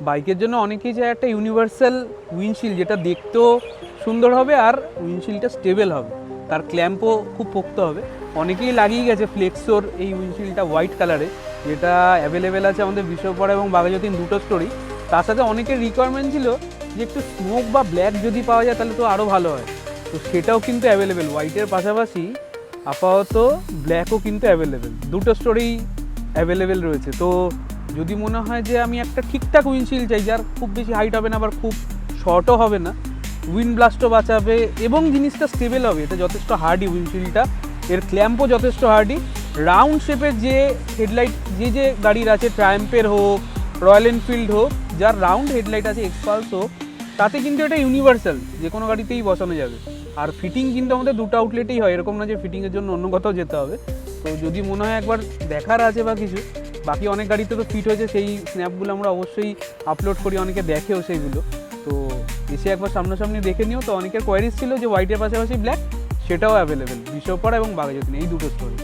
বাইকের জন্য অনেকেই চায় একটা ইউনিভার্সাল উইন্ডশিল্ড, যেটা দেখতেও সুন্দর হবে আর উইন্ডশিল্ডটা স্টেবল হবে, তার ক্ল্যাম্পও খুব পোক্ত হবে। অনেকেই লাগিয়ে গেছে ফ্লেক্সোর এই উইন্ডশিল্ডটা হোয়াইট কালারে, যেটা অ্যাভেলেবেল আছে আমাদের বিশ্বপাড়া এবং বাঘাযতীন দুটো স্টোরি। তার সাথে অনেকের রিকোয়ারমেন্ট ছিল যে একটু স্মোক বা ব্ল্যাক যদি পাওয়া যায় তাহলে তো আরও ভালো হয়, তো সেটাও কিন্তু অ্যাভেলেবেল। হোয়াইটের পাশাপাশি আপাতত ব্ল্যাকও কিন্তু অ্যাভেলেবেল, দুটো স্টোরি অ্যাভেলেবেল রয়েছে। তো যদি মনে হয় যে আমি একটা ঠিকঠাক উইন্ডশিল্ড চাই, যার খুব বেশি হাইট হবে না আবার খুব শর্টও হবে না, উইন্ড ব্লাস্টও বাঁচাবে এবং জিনিসটা স্টেবল হবে, এটা যথেষ্ট হার্ডি উইন্ডশিল্ডটা, এর ক্ল্যাম্পও যথেষ্ট হার্ডি। রাউন্ড শেপের যে হেডলাইট যে গাড়ির আছে, ট্রায়াম্পের হোক, রয়্যাল এনফিল্ড হোক, যার রাউন্ড হেডলাইট আছে, এক্সপালস হোক, তাতে কিন্তু এটা ইউনিভার্সাল, যে কোনো গাড়িতেই বসানো যাবে। আর ফিটিং কিন্তু আমাদের দুটো আউটলেটেই হয়, এরকম না যে ফিটিংয়ের জন্য অন্য কোথাও যেতে হবে। তো যদি মনে হয় একবার দেখার আছে বা কিছু, বাকি অনেক গাড়িতে তো ফিট হয়েছে, সেই স্ন্যাপগুলো আমরা অবশ্যই আপলোড করি, অনেকে দেখেও সেইগুলো। তো এসে একবার সামনাসামনি দেখে নিও। তো অনেকের কোয়ারিজ ছিল যে হোয়াইটের পাশাপাশি ব্ল্যাক, সেটাও অ্যাভেলেবেল বিশ্বপাড়া এবং বাঘাযতীন, এই দুটো স্টোরি।